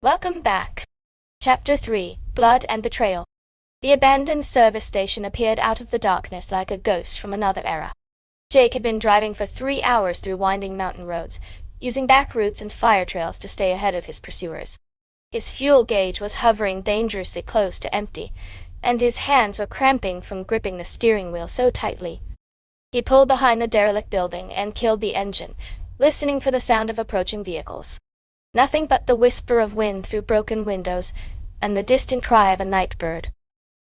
Welcome back. Chapter 3, Blood and Betrayal. The abandoned service station appeared out of the darkness like a ghost from another era. Jake had been driving for 3 hours through winding mountain roads, using back routes and fire trails to stay ahead of his pursuers. His fuel gauge was hovering dangerously close to empty, and his hands were cramping from gripping the steering wheel so tightly. He pulled behind the derelict building and killed the engine, listening for the sound of approaching vehicles. Nothing but the whisper of wind through broken windows and the distant cry of a night bird.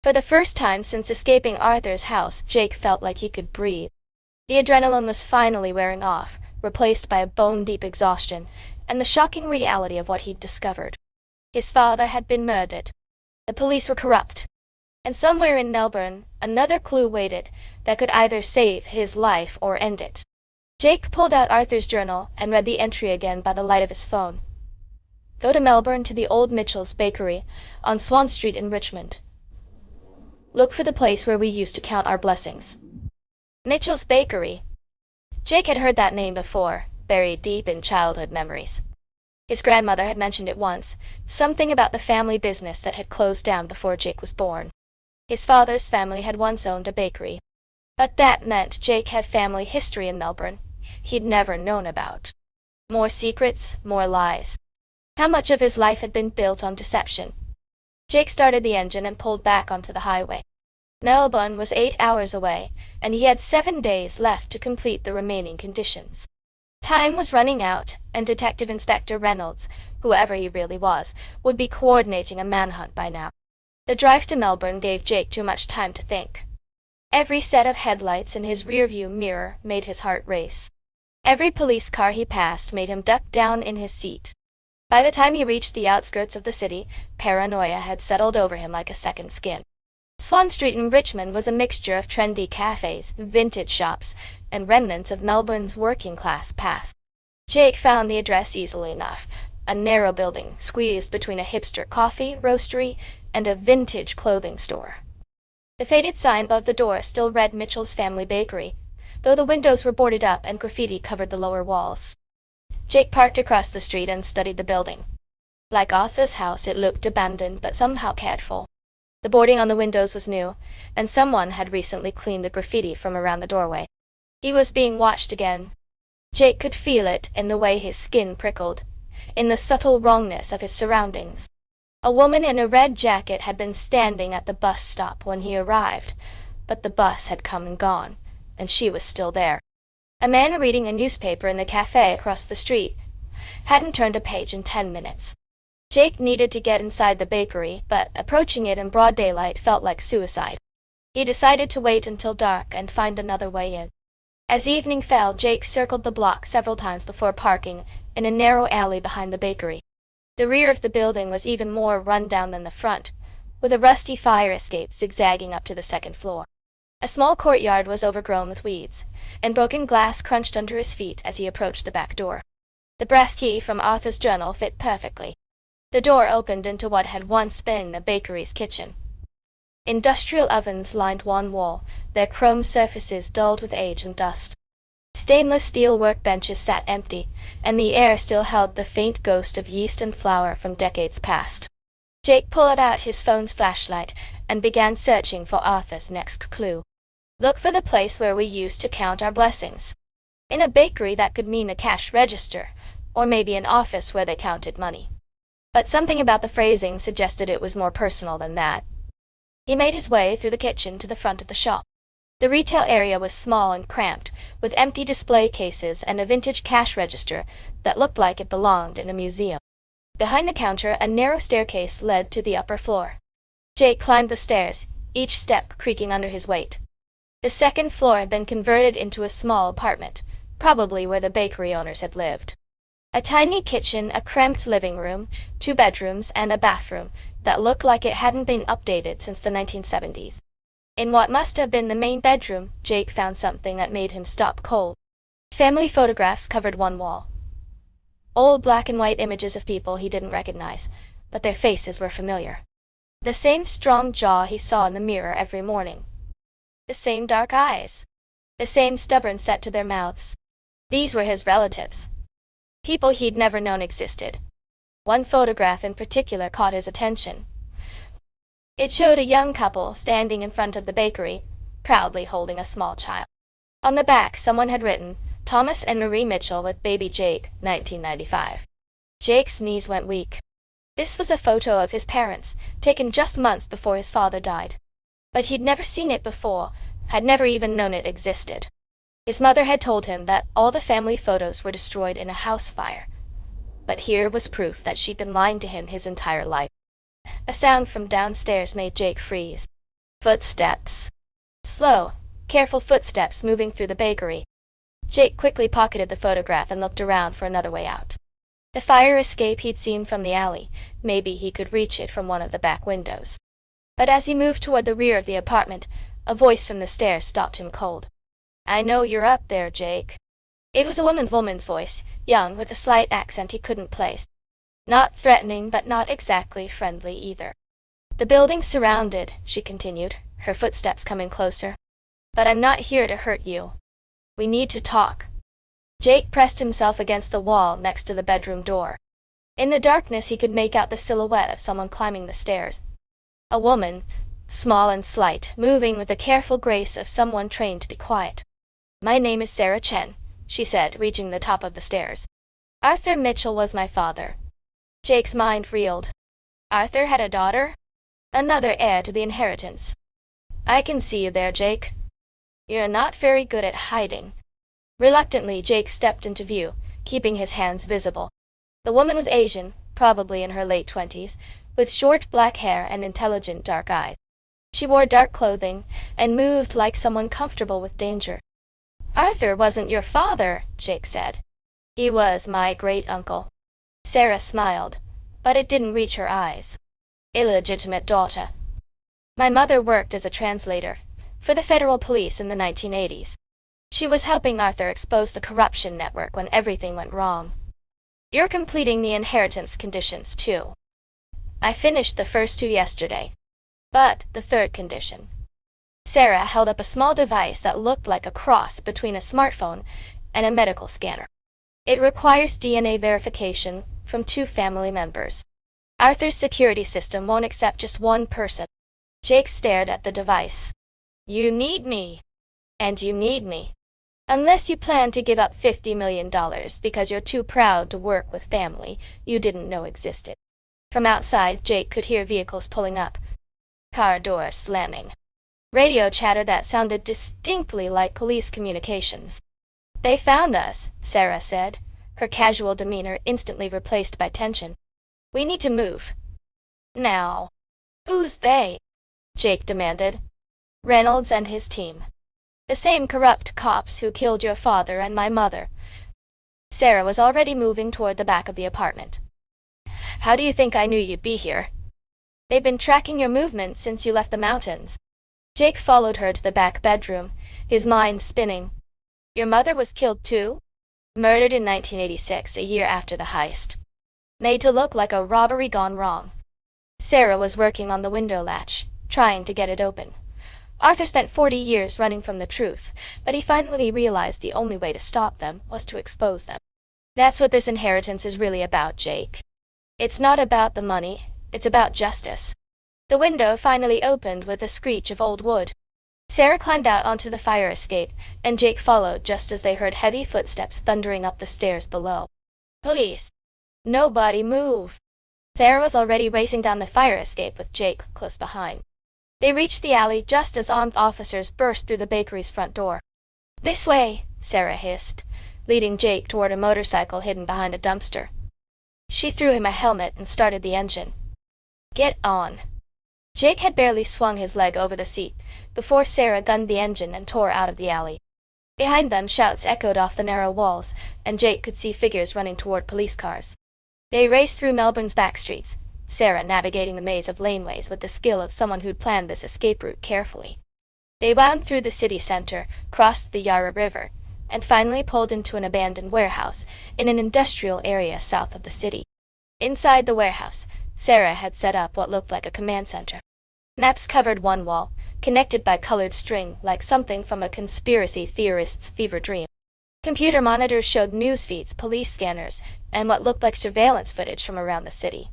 For the first time since escaping Arthur's house, Jake felt like he could breathe. The adrenaline was finally wearing off, replaced by a bone-deep exhaustion, and the shocking reality of what he'd discovered. His father had been murdered. The police were corrupt. And somewhere in Melbourne, another clue waited that could either save his life or end it. Jake pulled out Arthur's journal and read the entry again by the light of his phone. Go to Melbourne to the old Mitchell's Bakery on Swan Street in Richmond. Look for the place where we used to count our blessings. Mitchell's Bakery. Jake had heard that name before, buried deep in childhood memories. His grandmother had mentioned it once, something about the family business that had closed down before Jake was born. His father's family had once owned a bakery. But that meant Jake had family history in Melbourne he'd never known about. More secrets, more lies. How much of his life had been built on deception? Jake started the engine and pulled back onto the highway. Melbourne was 8 hours away, and he had 7 days left to complete the remaining conditions. Time was running out, and Detective Inspector Reynolds, whoever he really was, would be coordinating a manhunt by now. The drive to Melbourne gave Jake too much time to think. Every set of headlights in his rearview mirror made his heart race. Every police car he passed made him duck down in his seat. By the time he reached the outskirts of the city, paranoia had settled over him like a second skin. Swan Street in Richmond was a mixture of trendy cafes, vintage shops, and remnants of Melbourne's working-class past. Jake found the address easily enough, a narrow building squeezed between a hipster coffee roastery and a vintage clothing store. The faded sign above the door still read Mitchell's Family Bakery, though the windows were boarded up and graffiti covered the lower walls. Jake parked across the street and studied the building. Like Arthur's house, it looked abandoned but somehow cared for. The boarding on the windows was new, and someone had recently cleaned the graffiti from around the doorway. He was being watched again. Jake could feel it in the way his skin prickled, in the subtle wrongness of his surroundings. A woman in a red jacket had been standing at the bus stop when he arrived, but the bus had come and gone, and she was still there. A man reading a newspaper in the cafe across the street hadn't turned a page in 10 minutes. Jake needed to get inside the bakery, but approaching it in broad daylight felt like suicide. He decided to wait until dark and find another way in. As evening fell, Jake circled the block several times before parking in a narrow alley behind the bakery. The rear of the building was even more run down than the front, with a rusty fire escape zigzagging up to the second floor. A small courtyard was overgrown with weeds, and broken glass crunched under his feet as he approached the back door. The brass key from Arthur's journal fit perfectly. The door opened into what had once been the bakery's kitchen. Industrial ovens lined one wall, their chrome surfaces dulled with age and dust. Stainless steel workbenches sat empty, and the air still held the faint ghost of yeast and flour from decades past. Jake pulled out his phone's flashlight and began searching for Arthur's next clue. Look for the place where we used to count our blessings. In a bakery, that could mean a cash register, or maybe an office where they counted money. But something about the phrasing suggested it was more personal than that. He made his way through the kitchen to the front of the shop. The retail area was small and cramped, with empty display cases and a vintage cash register that looked like it belonged in a museum. Behind the counter, a narrow staircase led to the upper floor. Jake climbed the stairs, each step creaking under his weight. The second floor had been converted into a small apartment, probably where the bakery owners had lived. A tiny kitchen, a cramped living room, 2 bedrooms, and a bathroom that looked like it hadn't been updated since the 1970s. In what must have been the main bedroom, Jake found something that made him stop cold. Family photographs covered one wall. Old black and white images of people he didn't recognize, but their faces were familiar. The same strong jaw he saw in the mirror every morning. The same dark eyes. The same stubborn set to their mouths. These were his relatives. People he'd never known existed. One photograph in particular caught his attention. It showed a young couple standing in front of the bakery, proudly holding a small child. On the back, someone had written, "Thomas and Marie Mitchell with baby Jake, 1995. Jake's knees went weak. This was a photo of his parents, taken just months before his father died. But he'd never seen it before, had never even known it existed. His mother had told him that all the family photos were destroyed in a house fire. But here was proof that she'd been lying to him his entire life. A sound from downstairs made Jake freeze. Footsteps. Slow, careful footsteps moving through the bakery. Jake quickly pocketed the photograph and looked around for another way out. The fire escape he'd seen from the alley, maybe he could reach it from one of the back windows. But as he moved toward the rear of the apartment, a voice from the stairs stopped him cold. "I know you're up there, Jake." It was a woman's voice, young, with a slight accent he couldn't place. Not threatening, but not exactly friendly either. "The building's surrounded," she continued, her footsteps coming closer. "But I'm not here to hurt you. We need to talk." Jake pressed himself against the wall next to the bedroom door. In the darkness he could make out the silhouette of someone climbing the stairs. A woman, small and slight, moving with the careful grace of someone trained to be quiet. "My name is Sarah Chen," she said, reaching the top of the stairs. "Arthur Mitchell was my father." Jake's mind reeled. Arthur had a daughter? Another heir to the inheritance. "I can see you there, Jake. You're not very good at hiding." Reluctantly, Jake stepped into view, keeping his hands visible. The woman was Asian, probably in her late 20s, with short black hair and intelligent dark eyes. She wore dark clothing and moved like someone comfortable with danger. "Arthur wasn't your father," Jake said. "He was my great-uncle." Sarah smiled, but it didn't reach her eyes. "Illegitimate daughter. My mother worked as a translator for the federal police in the 1980s. She was helping Arthur expose the corruption network when everything went wrong. You're completing the inheritance conditions, too. I finished the first two yesterday. But the third condition." Sarah held up a small device that looked like a cross between a smartphone and a medical scanner. "It requires DNA verification from 2 family members. Arthur's security system won't accept just one person." Jake stared at the device. "You need me. And you need me. Unless you plan to give up $50 million because you're too proud to work with family you didn't know existed." From outside, Jake could hear vehicles pulling up. Car doors slamming. Radio chatter that sounded distinctly like police communications. "They found us," Sarah said, her casual demeanor instantly replaced by tension. "We need to move. Now." "Who's they?" Jake demanded. "Reynolds and his team. The same corrupt cops who killed your father and my mother." Sarah was already moving toward the back of the apartment. "How do you think I knew you'd be here?" "They've been tracking your movements since you left the mountains." Jake followed her to the back bedroom, his mind spinning. "Your mother was killed too?" "Murdered in 1986, a year after the heist. Made to look like a robbery gone wrong." Sarah was working on the window latch, trying to get it open. Arthur spent 40 years running from the truth, but he finally realized the only way to stop them was to expose them. "That's what this inheritance is really about, Jake. It's not about the money, it's about justice." The window finally opened with a screech of old wood. Sarah climbed out onto the fire escape, and Jake followed just as they heard heavy footsteps thundering up the stairs below. "Police! Nobody move!" Sarah was already racing down the fire escape with Jake close behind. They reached the alley just as armed officers burst through the bakery's front door. "This way," Sarah hissed, leading Jake toward a motorcycle hidden behind a dumpster. She threw him a helmet and started the engine. "Get on." Jake had barely swung his leg over the seat before Sarah gunned the engine and tore out of the alley. Behind them, shouts echoed off the narrow walls, and Jake could see figures running toward police cars. They raced through Melbourne's back streets, Sarah navigating the maze of laneways with the skill of someone who'd planned this escape route carefully. They wound through the city center, crossed the Yarra River, and finally pulled into an abandoned warehouse in an industrial area south of the city. Inside the warehouse, Sarah had set up what looked like a command center. Maps covered one wall, connected by colored string like something from a conspiracy theorist's fever dream. Computer monitors showed news feeds, police scanners, and what looked like surveillance footage from around the city.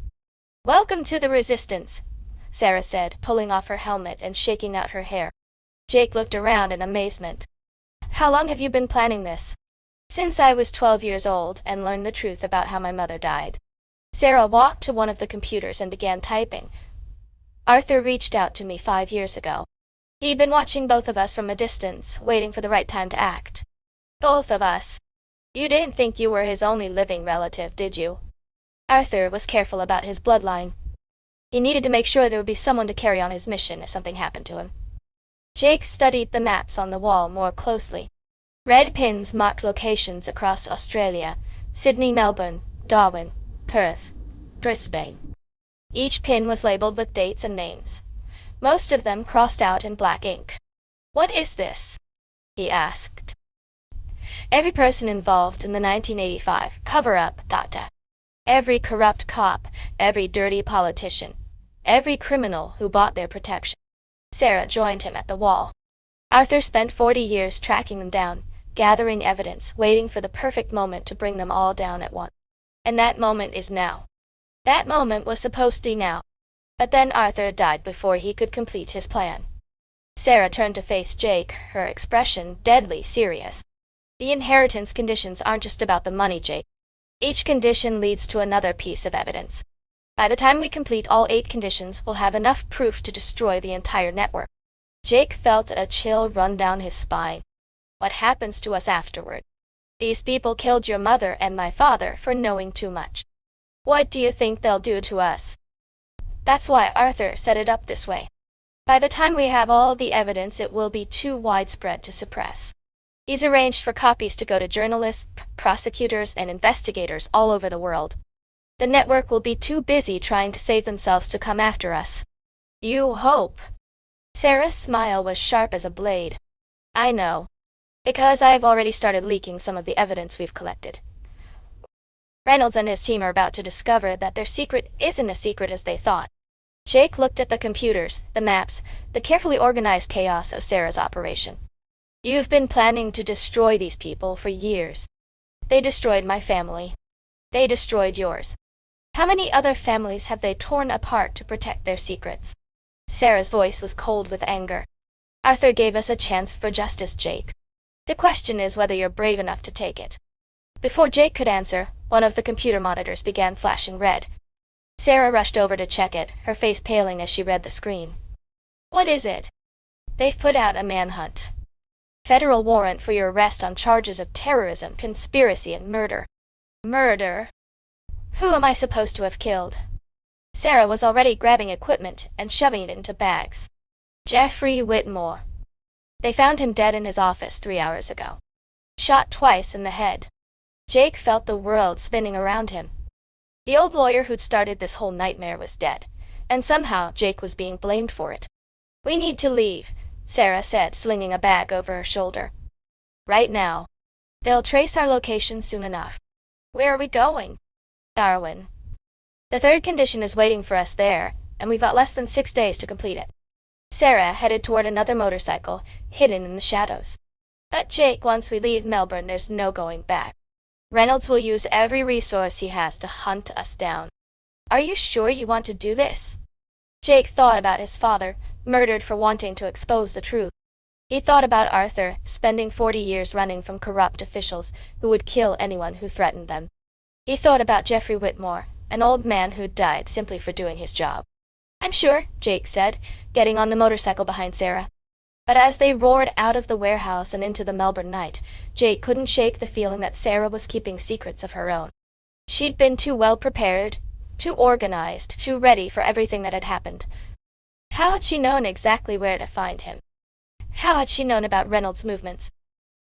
"Welcome to the Resistance," Sarah said, pulling off her helmet and shaking out her hair. Jake looked around in amazement. "How long have you been planning this?" "Since I was 12 years old and learned the truth about how my mother died." Sarah walked to one of the computers and began typing. "Arthur reached out to me 5 years ago. He'd been watching both of us from a distance, waiting for the right time to act." "Both of us? You didn't think you were his only living relative, did you?" Arthur was careful about his bloodline. He needed to make sure there would be someone to carry on his mission if something happened to him. Jake studied the maps on the wall more closely. Red pins marked locations across Australia: Sydney, Melbourne, Darwin, Perth, Brisbane. Each pin was labeled with dates and names, most of them crossed out in black ink. "What is this?" he asked. "Every person involved in the 1985 cover-up, Doctor. Every corrupt cop, every dirty politician, every criminal who bought their protection." Sarah joined him at the wall. "Arthur spent 40 years tracking them down, gathering evidence, waiting for the perfect moment to bring them all down at once. And that moment is now. That moment was supposed to be now. But then Arthur died before he could complete his plan." Sarah turned to face Jake, her expression deadly serious. "The inheritance conditions aren't just about the money, Jake. Each condition leads to another piece of evidence. By the time we complete all 8 conditions, we'll have enough proof to destroy the entire network." Jake felt a chill run down his spine. "What happens to us afterward? These people killed your mother and my father for knowing too much. What do you think they'll do to us?" "That's why Arthur set it up this way. By the time we have all the evidence, it will be too widespread to suppress. He's arranged for copies to go to journalists, prosecutors, and investigators all over the world. The network will be too busy trying to save themselves to come after us." "You hope?" Sarah's smile was sharp as a blade. "I know, because I've already started leaking some of the evidence we've collected. Reynolds and his team are about to discover that their secret isn't as secret as they thought." Jake looked at the computers, the maps, the carefully organized chaos of Sarah's operation. "You've been planning to destroy these people for years. They destroyed my family. They destroyed yours. How many other families have they torn apart to protect their secrets?" Sarah's voice was cold with anger. "Arthur gave us a chance for justice, Jake. The question is whether you're brave enough to take it." Before Jake could answer, one of the computer monitors began flashing red. Sarah rushed over to check it, her face paling as she read the screen. "What is it?" "They've put out a manhunt. Federal warrant for your arrest on charges of terrorism, conspiracy, and murder." "Murder? Who am I supposed to have killed?" Sarah was already grabbing equipment and shoving it into bags. "Geoffrey Whitmore. They found him dead in his office 3 hours ago. Shot twice in the head." Jake felt the world spinning around him. The old lawyer who'd started this whole nightmare was dead, and somehow Jake was being blamed for it. "We need to leave," Sarah said, slinging a bag over her shoulder. "Right now. They'll trace our location soon enough." "Where are we going?" "Darwin. The 3rd condition is waiting for us there, and we've got less than 6 days to complete it." Sarah headed toward another motorcycle, hidden in the shadows. "But Jake, once we leave Melbourne, there's no going back. Reynolds will use every resource he has to hunt us down." "Are you sure you want to do this?" Jake thought about his father, murdered for wanting to expose the truth. He thought about Arthur, spending 40 years running from corrupt officials who would kill anyone who threatened them. He thought about Geoffrey Whitmore, an old man who'd died simply for doing his job. "I'm sure," Jake said, getting on the motorcycle behind Sarah. But as they roared out of the warehouse and into the Melbourne night, Jake couldn't shake the feeling that Sarah was keeping secrets of her own. She'd been too well prepared, too organized, too ready for everything that had happened. How had she known exactly where to find him? How had she known about Reynolds' movements?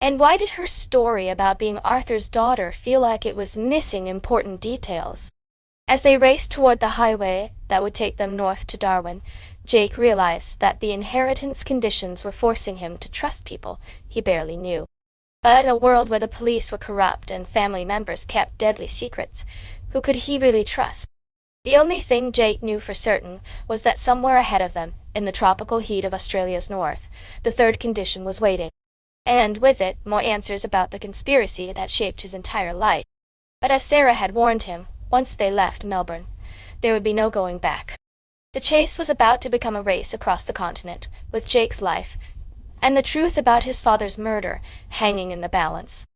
And why did her story about being Arthur's daughter feel like it was missing important details? As they raced toward the highway that would take them north to Darwin, Jake realized that the inheritance conditions were forcing him to trust people he barely knew. But in a world where the police were corrupt and family members kept deadly secrets, who could he really trust? The only thing Jake knew for certain was that somewhere ahead of them, in the tropical heat of Australia's north, the 3rd condition was waiting. and with it more answers about the conspiracy that shaped his entire life. But as Sarah had warned him, once they left Melbourne, there would be no going back. The chase was about to become a race across the continent, with Jake's life and the truth about his father's murder hanging in the balance.